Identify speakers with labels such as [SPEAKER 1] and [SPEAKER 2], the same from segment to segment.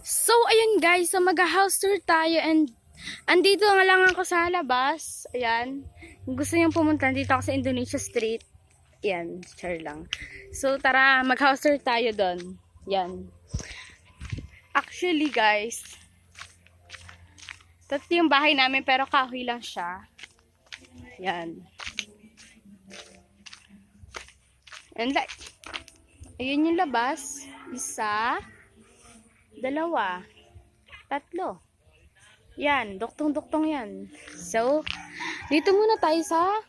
[SPEAKER 1] So, ayun guys, so mag-house tour tayo and andito nga lang ako sa labas. Ayan. Kung gusto niyong pumunta, dito ako sa Indonesia Street. Ayan, share lang. So, tara, mag-house tour tayo doon. Ayan. Actually guys, ito yung bahay namin pero kahoy lang siya. Ayan. And like, ayun yung labas. Isa, dalawa, tatlo. Yan, duktong-duktong yan. So, dito muna tayo sa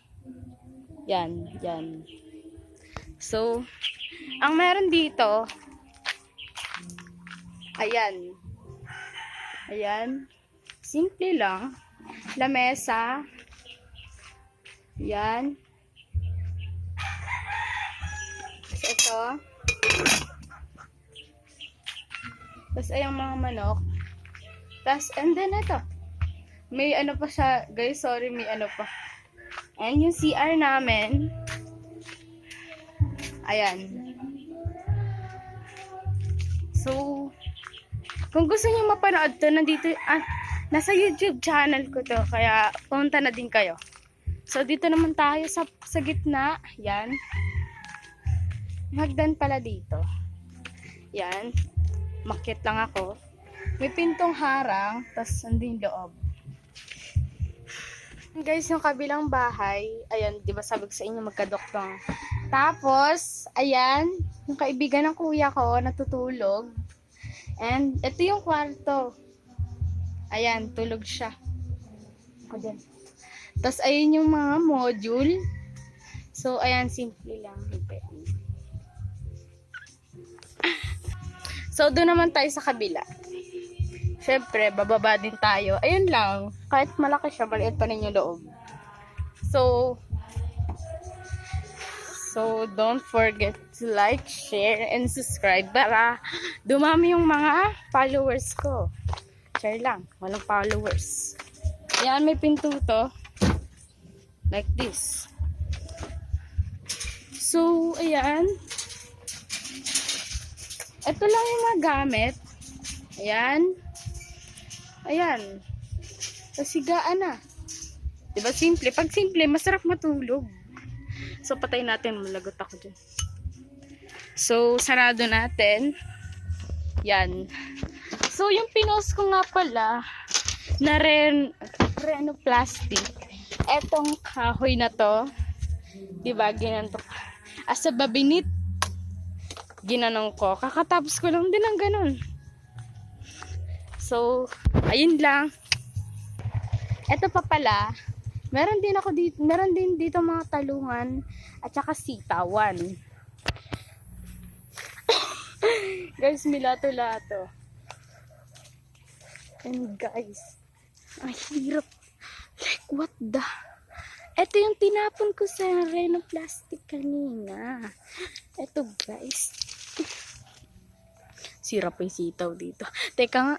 [SPEAKER 1] yan. So, ang meron dito, ayan. Ayan. Simple lang. Lamesa. Yan. So, ito. Tapos ayang mga manok. Tapos, and then ito. May ano pa siya. Guys, sorry, may ano pa. And yung CR namin. Ayan. So, kung gusto niyo mapanood to, nandito, nasa YouTube channel ko to. Kaya, punta na din kayo. So, dito naman tayo sa gitna. Yan. Hagdan pala dito. Yan. Makit lang ako. May pintong harang, tas anding loob. Guys, yung kabilang bahay, ayan, di ba sabi ko sa inyo magkadoktong. Tapos, ayan, yung kaibigan ng kuya ko, natutulog. And, ito yung kwarto. Ayan, tulog siya. Ako din. Tapos, ayun yung mga module. So, ayan, simple lang. So, doon naman tayo sa kabila. Siyempre, bababa din tayo. Ayun lang. Kahit malaki siya, maliit pa rin yung loob. So, don't forget to like, share, and subscribe para dumami yung mga followers ko. Share lang. Walang followers. Ayan, may pinto to. Like this. So, ayan. Ito lang yung mga gamit. Ayan. Ayan. Kasigaan na. Diba simple? Pag simple, masarap matulog. So, patay natin. Malagot ako dyan. So, sarado natin. Yan. So, yung pinost ko nga pala na reno plastic. Etong kahoy na to. Diba? Ginanto. As a babinit. Ginanong ko. Kakatapos ko lang din ng ganun. So, ayun lang. Ito pa pala, meron din dito mga talungan at saka sitawan. Guys, milato-lato. And guys, ang hirap. Like, what the? Ito yung tinapon ko sa reno plastic kanina. Ito guys. Sira pa yung sitaw dito. Teka nga.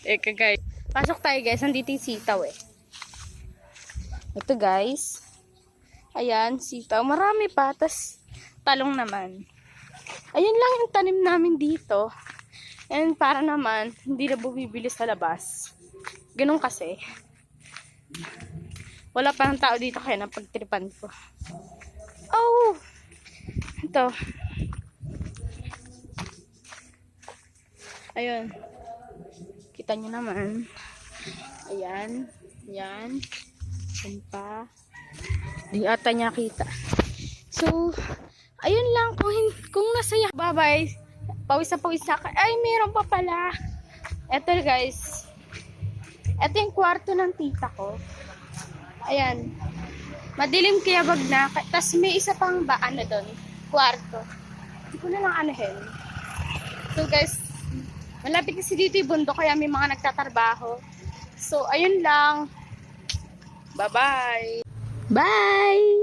[SPEAKER 1] Teka guys. Pasok tayo guys. Nandito yung sitaw eh. Ito guys. Ayan, sitaw. Marami pa. Tas talong naman. Ayan lang yung tanim namin dito. And para naman, hindi na bumibili sa labas. Ganun kasi. Wala pa ng tao dito kaya napagtripan ko. Oh! Ito. Ayun. Kita nyo naman. Ayan. Yan. Yan pa. Di ata niya kita. So, ayun lang. Kung nasaya. Bye-bye. Pawis na ka. Ay, meron pa pala. Eto guys. Eto yung kwarto ng tita ko. Ayan. Madilim kaya wag na. Tapos may isa pang ano doon. Kwarto. Hindi ko na lang anahin. So guys, malapit kasi dito yung bundok kaya may mga nagtatrabaho. So, ayun lang. Bye-bye. Bye!